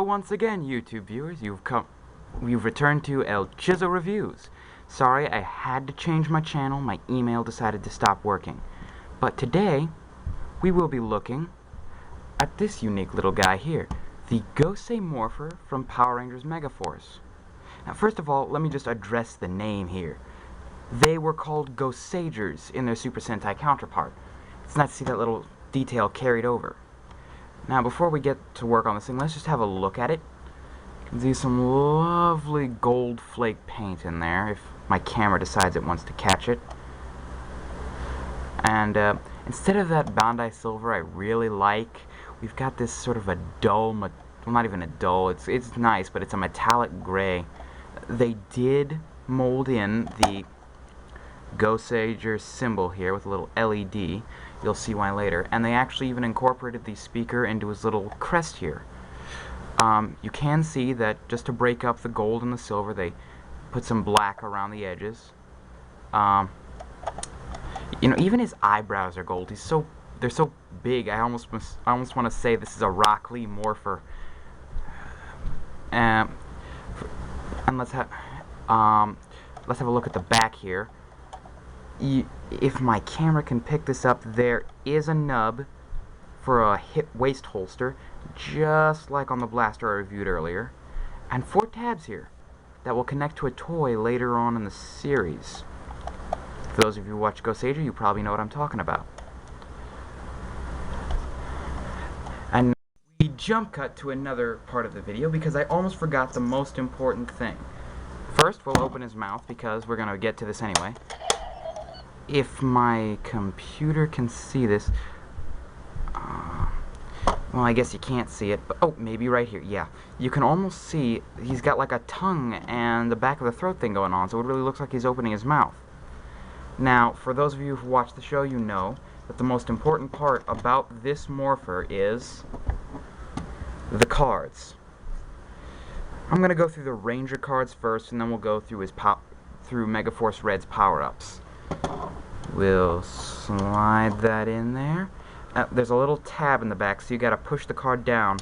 once again, YouTube viewers, you've returned to ElChizzoReviews. Sorry, I had to change my channel. My email decided to stop working. But today, we will be looking at this unique little guy here, the Gosei Morpher from Power Rangers Megaforce. Now, first of all, let me just address the name here. They were called Goseigers in their Super Sentai counterpart. It's nice to see that little detail carried over. Now, before we get to work on this thing, let's just have a look at it. You can see some lovely gold flake paint in there, if my camera decides it wants to catch it. And instead of that Bandai silver I really like, we've got this sort of a dull, well, not even a dull, it's nice, but it's a metallic gray. They did mold in the Goseiger symbol here with a little LED. You'll see why later. And they actually even incorporated the speaker into his little crest here. You can see that just to break up the gold and the silver, they put some black around the edges. You know, even his eyebrows are gold. They're so big. I almost want to say this is a Rock Lee Morpher. And let's have a look at the back here. If my camera can pick this up, there is a nub for a hip waist holster, just like on the blaster I reviewed earlier, and 4 tabs here that will connect to a toy later on in the series. For those of you who watch Goseiger, you probably know what I'm talking about. And now we jump cut to another part of the video because I almost forgot the most important thing. First, we'll open his mouth because we're going to get to this anyway. If my computer can see this, well, I guess you can't see it, but oh, maybe right here, yeah. You can almost see he's got like a tongue and the back of the throat thing going on, so it really looks like he's opening his mouth. Now, for those of you who've watched the show, you know that the most important part about this Morpher is the cards. I'm going to go through the Ranger cards first, and then we'll go through through Megaforce Red's power-ups. We'll slide that in there. There's a little tab in the back, so you gotta push the card down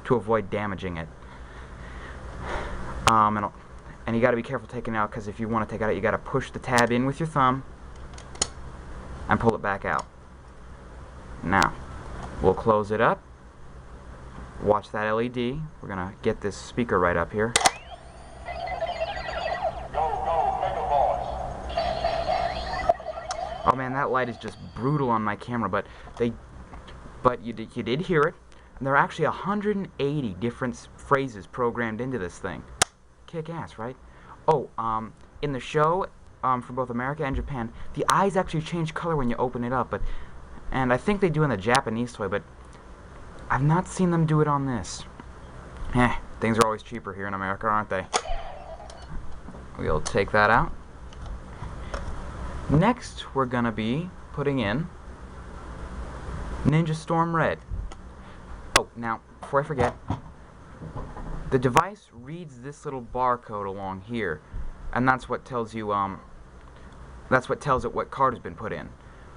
to avoid damaging it. And you gotta be careful taking it out, because if you want to take it out, you gotta push the tab in with your thumb and pull it back out. Now, we'll close it up. Watch that LED. We're gonna get this speaker right up here. Oh man, that light is just brutal on my camera, but you did hear it. And there are actually 180 different phrases programmed into this thing. Kick ass, right? Oh, in the show, for both America and Japan, the eyes actually change color when you open it up, and I think they do in the Japanese toy, but I've not seen them do it on this. Things are always cheaper here in America, aren't they? We'll take that out. Next, we're gonna be putting in Ninja Storm Red. Oh, now, before I forget, the device reads this little barcode along here, and that's what tells you, that's what tells it what card has been put in.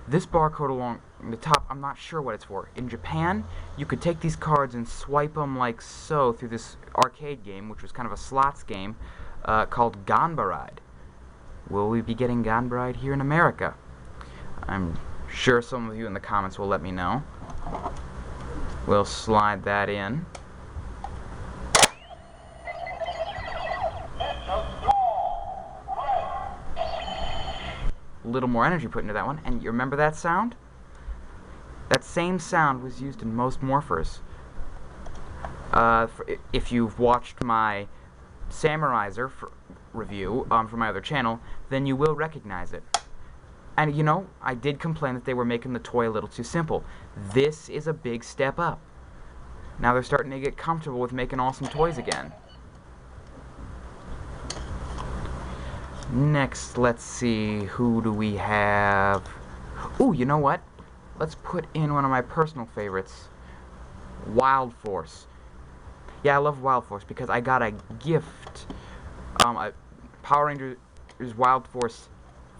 This barcode along the top, I'm not sure what it's for. In Japan, you could take these cards and swipe them like so through this arcade game, which was kind of a slots game, called Ganbaride. Will we be getting Ganbaride here in America? I'm sure some of you in the comments will let me know. We'll slide that in. A little more energy put into that one. And you remember that sound? That same sound was used in most Morphers. If you've watched my Samuraizer review from my other channel, then you will recognize it. And you know, I did complain that they were making the toy a little too simple. This is a big step up. Now they're starting to get comfortable with making awesome toys again. Next, let's see, who do we have? Ooh, you know what? Let's put in one of my personal favorites, Wild Force. Yeah, I love Wild Force because I got a gift, a Power Rangers Wild Force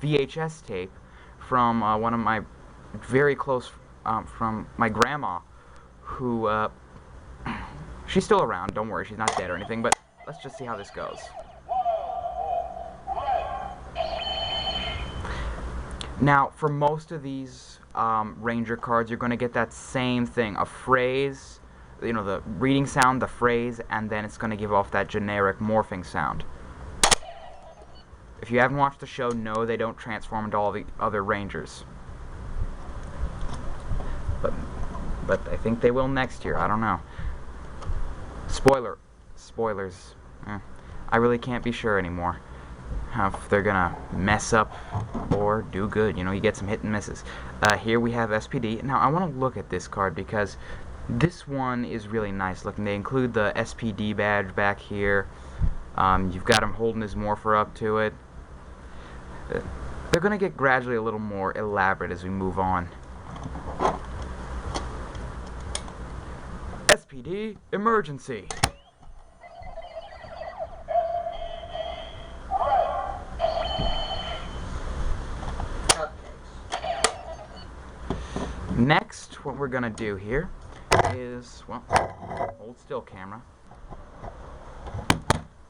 VHS tape from one of my very close, from my grandma, who She's still around, don't worry, she's not dead or anything, but let's just see how this goes. Now, for most of these Ranger cards, you're going to get that same thing, a phrase, you know, the reading sound, the phrase, and then it's going to give off that generic morphing sound. If you haven't watched the show, no, they don't transform into all the other Rangers. But I think they will next year, I don't know. Spoilers. I really can't be sure anymore if they're gonna mess up or do good. You know, you get some hit and misses. Here we have SPD. Now I want to look at this card because this one is really nice looking. They include the SPD badge back here. You've got him holding his Morpher up to it. They're gonna get gradually a little more elaborate as we move on. SPD emergency. Next, what we're gonna do here is, well, hold still, camera.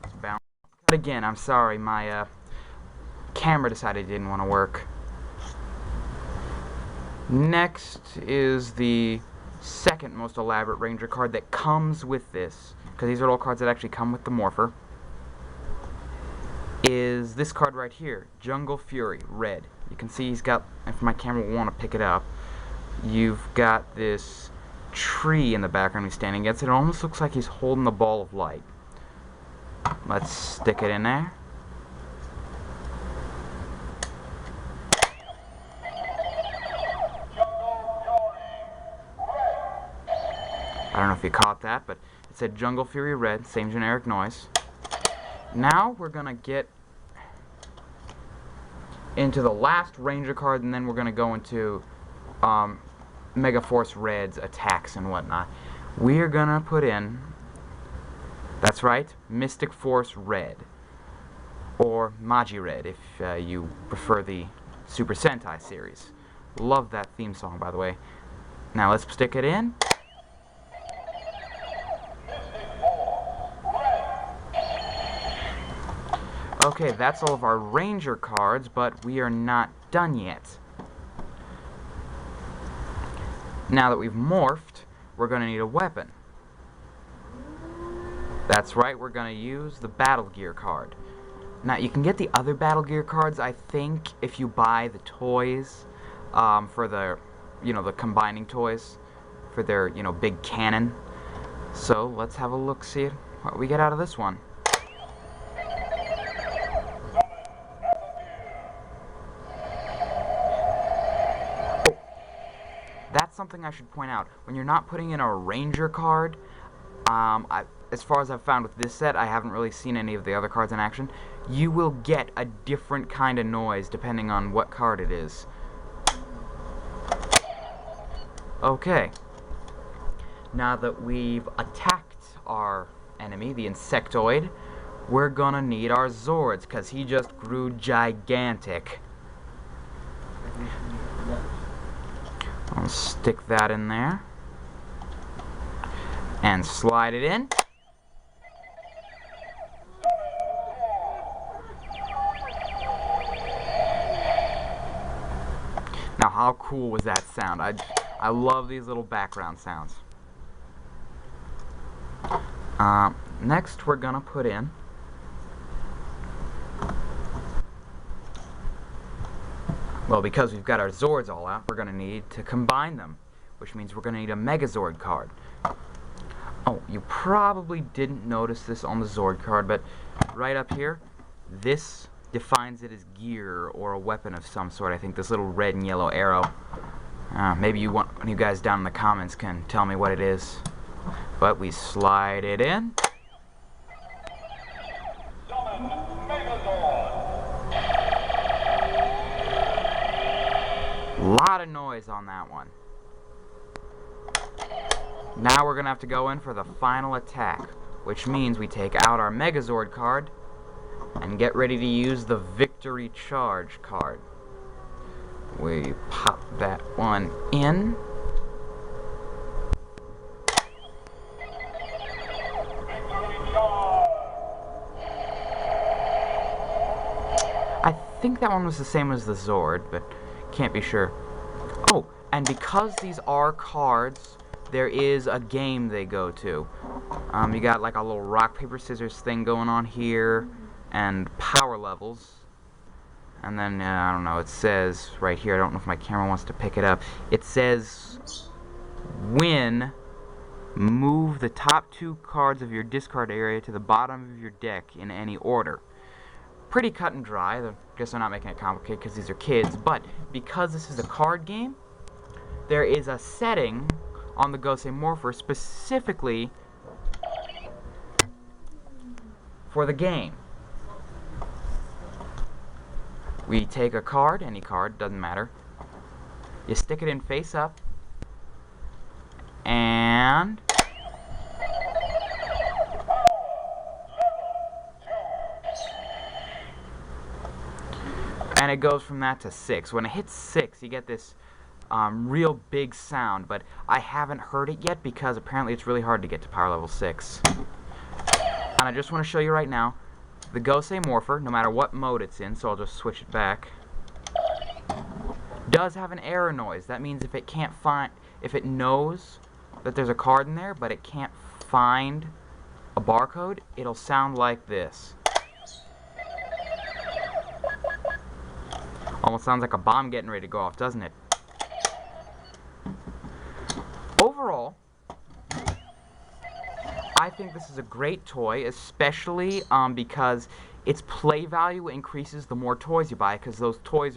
Let's bounce. But again, I'm sorry, my camera decided it didn't want to work. Next is the second most elaborate Ranger card that comes with this, because these are all cards that actually come with the Morpher, is this card right here, Jungle Fury, red. You can see he's got, if my camera will want to pick it up, you've got this tree in the background he's standing against. It almost looks like he's holding the ball of light. Let's stick it in there. I don't know if you caught that, but it said Jungle Fury red, same generic noise. Now we're gonna get into the last Ranger card, and then we're gonna go into Mega Force Red's attacks and whatnot. We're gonna put in, that's right, Mystic Force Red, or Magi Red if you prefer the Super Sentai series. Love that theme song, by the way. Now let's stick it in. Okay, that's all of our Ranger cards, but we are not done yet. Now that we've morphed, we're going to need a weapon. That's right, we're going to use the Battle Gear card. Now, you can get the other Battle Gear cards, I think, if you buy the toys for the, the combining toys for their, big cannon. So, let's have a look, see what we get out of this one. That's something I should point out. When you're not putting in a Ranger card, as far as I've found with this set, I haven't really seen any of the other cards in action, you will get a different kind of noise depending on what card it is. Okay. Now that we've attacked our enemy, the Insectoid, we're gonna need our Zords, because he just grew gigantic. I'll stick that in there and slide it in. Now, how cool was that sound? I love these little background sounds. Next, we're gonna put in well, because we've got our Zords all out, we're going to need to combine them, which means we're going to need a Megazord card. Oh, you probably didn't notice this on the Zord card, but right up here, this defines it as gear or a weapon of some sort. I think this little red and yellow arrow. Maybe you guys down in the comments can tell me what it is. But we slide it in. Lot of noise on that one. Now we're gonna have to go in for the final attack, which means we take out our Megazord card and get ready to use the Victory Charge card. We pop that one in. think that one was the same as the Zord, but can't be sure. Oh, and because these are cards, there is a game they go to. You got like a little rock, paper, scissors thing going on here, and power levels. And then, I don't know, it says right here, I don't know if my camera wants to pick it up, it says, win, move the top 2 cards of your discard area to the bottom of your deck in any order. Pretty cut and dry. I guess they're not making it complicated because these are kids, but because this is a card game, there is a setting on the Gosei Morpher specifically for the game. We take a card, any card, doesn't matter. You stick it in face up, and it goes from that to 6. When it hits 6, you get this real big sound, but I haven't heard it yet because apparently it's really hard to get to power level 6. And I just want to show you right now, the Gosei Morpher, no matter what mode it's in, so I'll just switch it back, does have an error noise. That means if it knows that there's a card in there, but it can't find a barcode, it'll sound like this. Almost sounds like a bomb getting ready to go off, doesn't it? Overall, I think this is a great toy, especially because its play value increases the more toys you buy, because those toys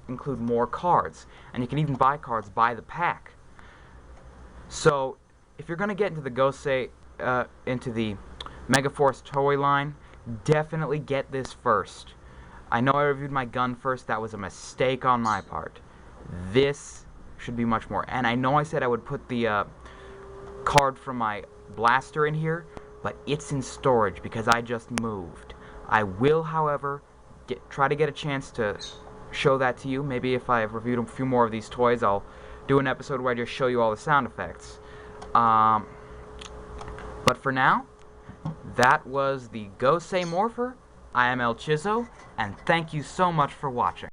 include more cards, and you can even buy cards by the pack. So, if you're going to get into the Gosei, into the Megaforce toy line, definitely get this first. I know I reviewed my gun first. That was a mistake on my part. This should be much more. And I know I said I would put the card from my blaster in here, but it's in storage because I just moved. I will, however, try to get a chance to show that to you. Maybe if I've reviewed a few more of these toys, I'll do an episode where I just show you all the sound effects. But for now, that was the Gosei Morpher. I am ElChizzo, and thank you so much for watching.